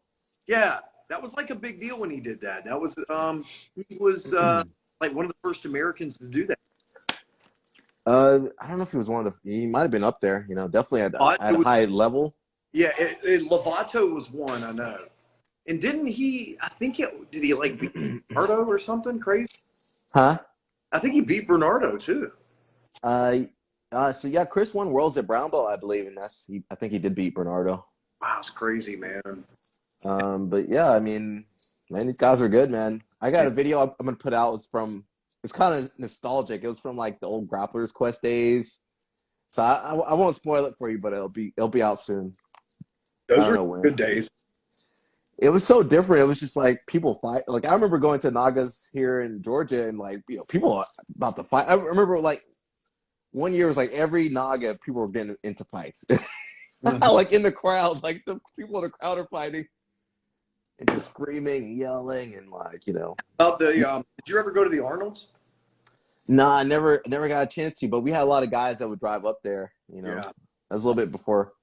yeah, that was like a big deal when he did that. That was he was like one of the first Americans to do that. I don't know if he was one of the. He might have been up there. Definitely at a high level. Yeah, Lovato was one, I know. And didn't he? Did he like beat Bernardo or something crazy? Huh? I think he beat Bernardo too. So yeah, Chris won worlds at brown belt, I believe, and I think he did beat Bernardo. Wow, it's crazy, man. But yeah, I mean, man, these guys are good, man. I got a video I'm gonna put out. It's kind of nostalgic. It was from like the old Grapplers Quest days. So I won't spoil it for you, but it'll be out soon. Those were good days. It was so different. It was just like people fight. Like I remember going to Nagas here in Georgia and like people are about to fight. I remember like one year was like every Naga people were getting into fights. Like in the crowd, like the people in the crowd are fighting and just screaming, yelling, and like About the did you ever go to the Arnolds? Nah, I never got a chance to, but we had a lot of guys that would drive up there. Yeah. That was a little bit before.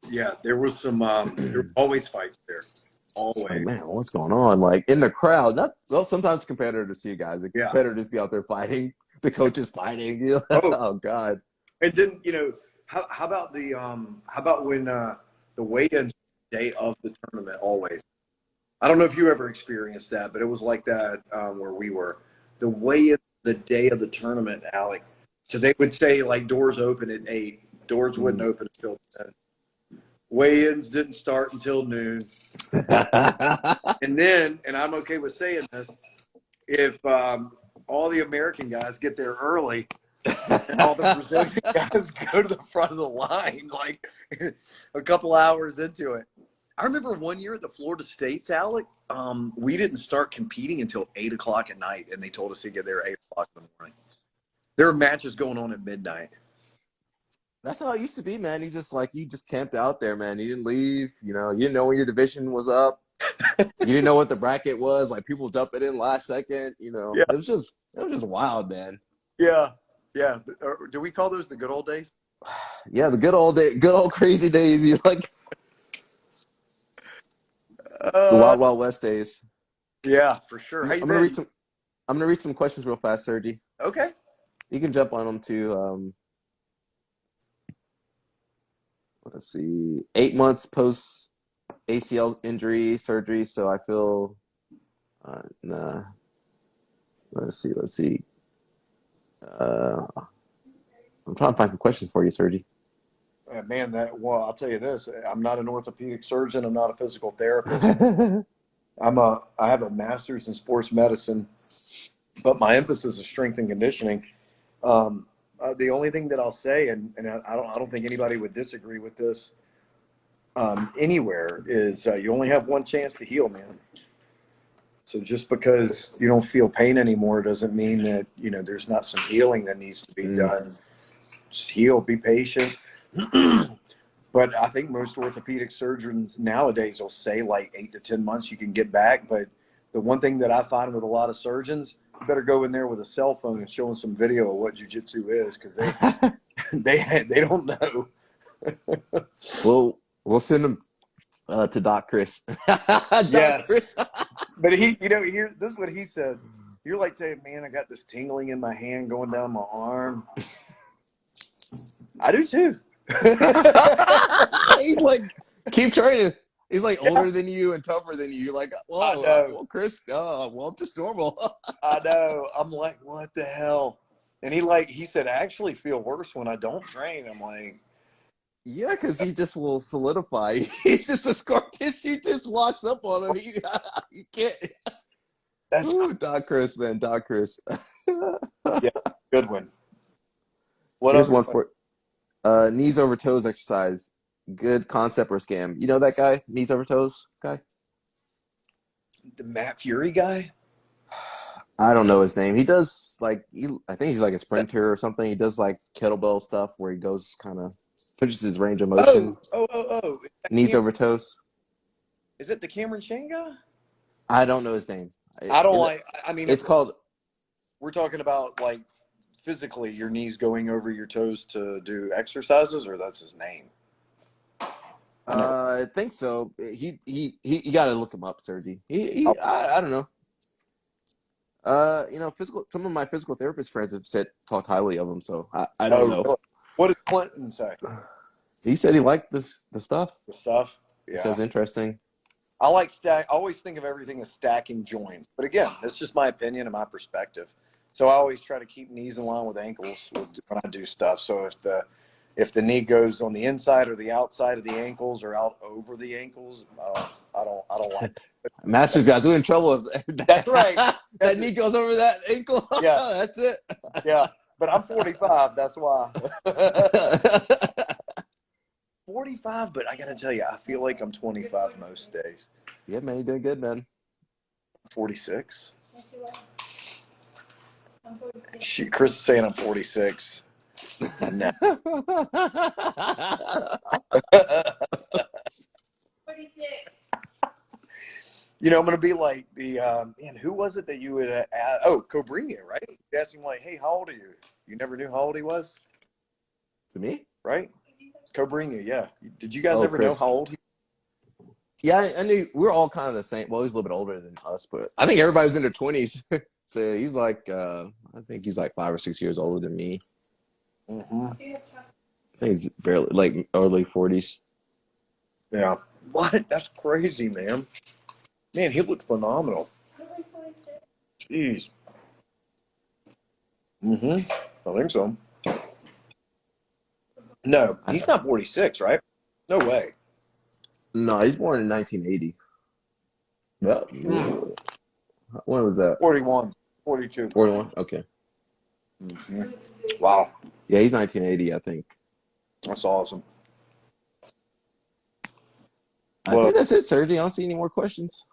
Yeah, there was some. There were always fights there. Always. Like, man, what's going on? Like in the crowd. Sometimes competitors see you guys. The competitors be out there fighting. The coaches fighting. Oh God. And then how about when the weigh-in day of the tournament always? I don't know if you ever experienced that, but it was like that where we were. The weigh-in the day of the tournament, Alex. So they would say like doors open at 8. Doors wouldn't open until 10. Weigh-ins didn't start until noon. And I'm okay with saying this, if all the American guys get there early, and all the Brazilian guys go to the front of the line, like a couple hours into it. I remember one year at the Florida States, Alec, we didn't start competing until 8 o'clock at night, and they told us to get there at 8 o'clock in the morning. There were matches going on at midnight. That's how it used to be, man. You just camped out there, man. You didn't leave. You didn't know when your division was up. You didn't know what the bracket was. Like people jumping in last second. Yeah. It was just wild, man. Yeah. Do we call those the good old days? Yeah, the good old crazy days. You like the Wild Wild West days. Yeah, for sure. I'm gonna read some questions real fast, Sergi. Okay. You can jump on them too. Let's see. 8 months post ACL injury surgery, so I feel nah. Let's see. Let's see. I'm trying to find some questions for you, Sergi. Man, well, I'll tell you this. I'm not an orthopedic surgeon. I'm not a physical therapist. I have a master's in sports medicine, but my emphasis is strength and conditioning. The only thing that I'll say, and I don't think anybody would disagree with this anywhere, is you only have one chance to heal, man. So just because you don't feel pain anymore doesn't mean that, there's not some healing that needs to be done. Just heal, be patient. But I think most orthopedic surgeons nowadays will say like 8 to 10 months you can get back. But the one thing that I find with a lot of surgeons, you better go in there with a cell phone and show them some video of what jiu-jitsu is, because they don't know. We'll send them to Doc Chris. Doc Yes. Chris. But here, this is what he says. You're like saying, man, I got this tingling in my hand going down my arm. I do too. He's like, keep training. He's like older than you and tougher than you. You're like, well, Chris, well, I'm just normal. I know. I'm like, what the hell? And he said, I actually feel worse when I don't train. I'm like, yeah, because he just will solidify. He's just a scar tissue just locks up on him. He can't. Ooh, Doc Chris, man, Doc Chris. Yeah, good one. Here's one for knees over toes exercise. Good concept or scam? You know that guy, knees over toes guy? The Matt Fury guy? I don't know his name. He does I think he's like a sprinter or something. He does like kettlebell stuff where he goes kind of pushes his range of motion. Oh. Knees over toes. Is it the Cameron Shane guy? I don't know his name. It's called. We're talking about like physically your knees going over your toes to do exercises, or that's his name? I think so. You got to look him up, Sergi. I don't know. Some of my physical therapist friends have talked highly of him, so I don't know. Really? What did Clinton say? He said he liked the stuff. The stuff? Yeah. He says interesting. I like I always think of everything as stacking joints. But again, that's just my opinion and my perspective. So I always try to keep knees in line with ankles when I do stuff. So if the knee goes on the inside or the outside of the ankles or out over the ankles, I don't like it. Masters guys, we're in trouble. That's right. That knee goes over that ankle. Yeah. That's it. Yeah. But I'm 45. That's why. 45, but I got to tell you, I feel like I'm 25 most days. Yeah, man, you're doing good, man. 46. Chris is saying I'm 46. No. 46. I'm going to be like the, man, who was it that you would ask? Oh, Cobrinha, right? You asked him like, hey, how old are you? You never knew how old he was? To me? Right? Cobrinha, yeah. Did you guys ever Chris. know how old he was? Yeah, I knew we're all kind of the same. Well, he's a little bit older than us, but I think everybody's in their 20s. So he's like, I think he's like 5 or 6 years older than me. Mm-hmm. I think he's barely like early 40s. Yeah. What? That's crazy, man. Man, he looked phenomenal. Jeez. Mm-hmm. I think so. No, he's not 46, right? No way. No, he's born in 1980. Yep. When was that? 41, 42. 41? Okay. Mm-hmm. Wow. Yeah, he's 1980, I think. That's awesome. I think that's it, Sergi. I don't see any more questions.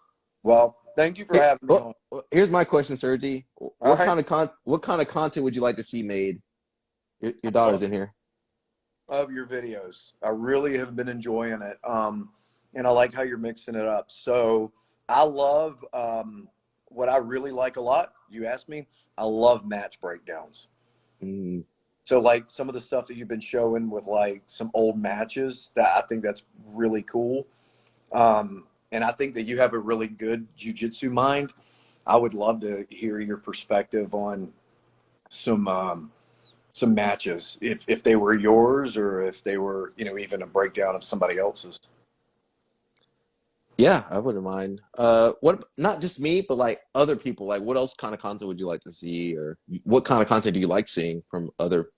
Well, thank you for having me on. Here's my question, Sergi. What kind of content would you like to see made? Your daughter's in here. Of your videos. I really have been enjoying it. And I like how you're mixing it up. So I love what I really like a lot. You asked me. I love match breakdowns. Mm. So like some of the stuff that you've been showing with like some old matches, that I think that's really cool. And I think that you have a really good jiu-jitsu mind. I would love to hear your perspective on some matches, if they were yours or if they were, even a breakdown of somebody else's. Yeah, I wouldn't mind. What? Not just me, but like other people. Like, what else kind of content would you like to see, or what kind of content do you like seeing from other,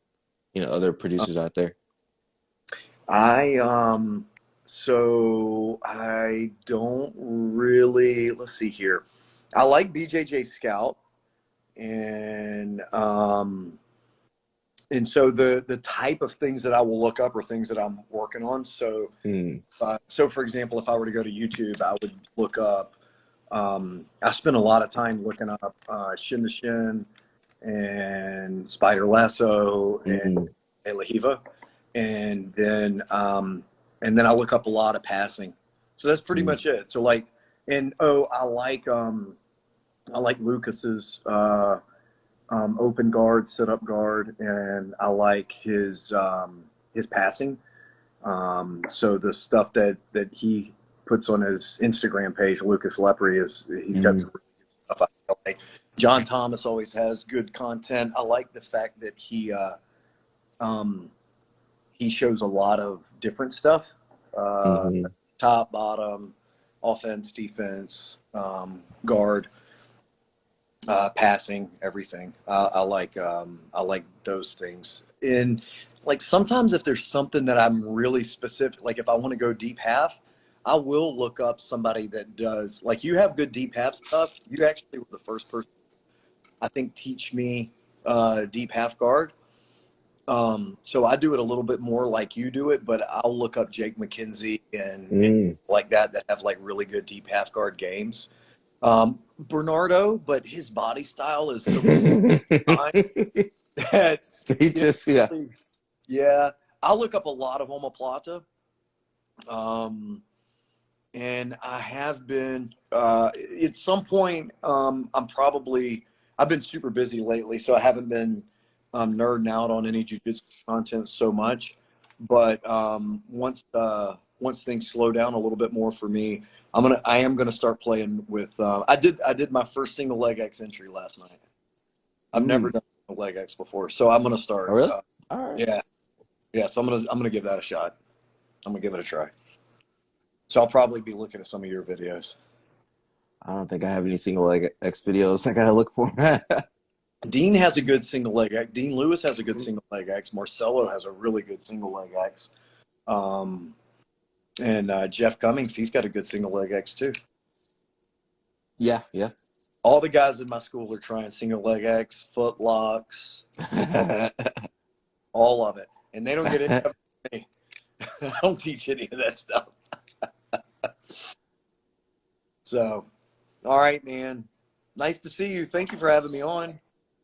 other producers out there? I so I don't really, let's see here. I like BJJ Scout, and so the type of things that I will look up are things that I'm working on. So Hmm. so for example, if I were to go to YouTube, I would look up. I spend a lot of time looking up Shin to Shin and Spider Lasso and Mm, Lahiva, and then I look up a lot of passing. So that's pretty mm, much it. So like, and oh, I like Lucas's open guard, sit up guard, and I like his passing. So the stuff that he puts on his Instagram page, Lucas Lepre, is he's got mm. some really good stuff. I like John Thomas always has good content. I like the fact that um, he shows a lot of different stuff, uh, Hmm. top, bottom, offense, defense, guard, passing, everything. I like those things. And like sometimes if there's something that I'm really specific, like if I want to go deep half, I will look up somebody that does. Like you have good deep half stuff. You actually were the first person I think teach me deep half guard. So I do it a little bit more like you do it, but I'll look up Jake McKenzie and Mm. like that have like really good deep half guard games. Bernardo, but his body style is so fine that He you know, just, yeah. yeah. I'll look up a lot of omoplata. Um, and I have been at some point. I've been super busy lately, so I haven't been nerding out on any jujitsu content so much. But once things slow down a little bit more for me, I am gonna start playing with. I did my first single leg X entry last night. I've never Mm. done a leg X before, so I'm gonna Oh, start. really? All right. Yeah, yeah. So I'm gonna give that a shot. I'm gonna give it a try. So I'll probably be looking at some of your videos. I don't think I have any single leg X videos I gotta look for. Dean has a good single leg X. Dean Lewis has a good single leg X. Marcelo has a really good single leg X. Um, and Jeff Cummings, he's got a good single leg X too. Yeah, yeah. All the guys in my school are trying single leg X, foot locks, all of it, and they don't get any of it. I don't teach any of that stuff. So, all right, man. Nice to see you. Thank you for having me on.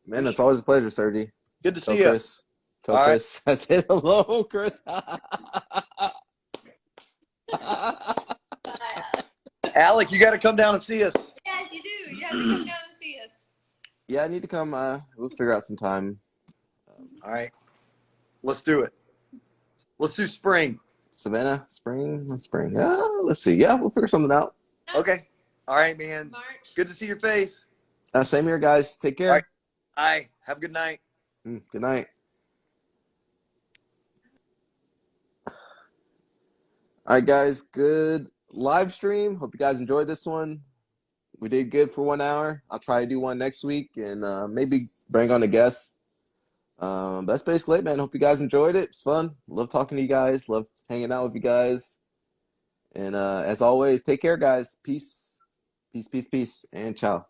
Man, it's Appreciate always a pleasure, Sergi. it. Good to Tell see you. Chris. Tell All right. Chris. That's it. Hello, Chris. Alec, you got to come down and see us. Yes, you do. You have to come down and see us. Yeah, I need to come. We'll figure out some time. All right. Let's do it. Let's do spring. Savannah, spring. Let's see. Yeah, we'll figure something out. Okay. All right, man. March. Good to see your face. Same here, guys. Take care. All right. Bye. Have a good night. Good night. All right, guys. Good live stream. Hope you guys enjoyed this one. We did good for 1 hour. I'll try to do one next week and maybe bring on a guest. That's basically it, man. Hope you guys enjoyed it. It's fun. Love talking to you guys. Love hanging out with you guys. And as always, take care, guys. Peace. Peace, peace, peace. And ciao.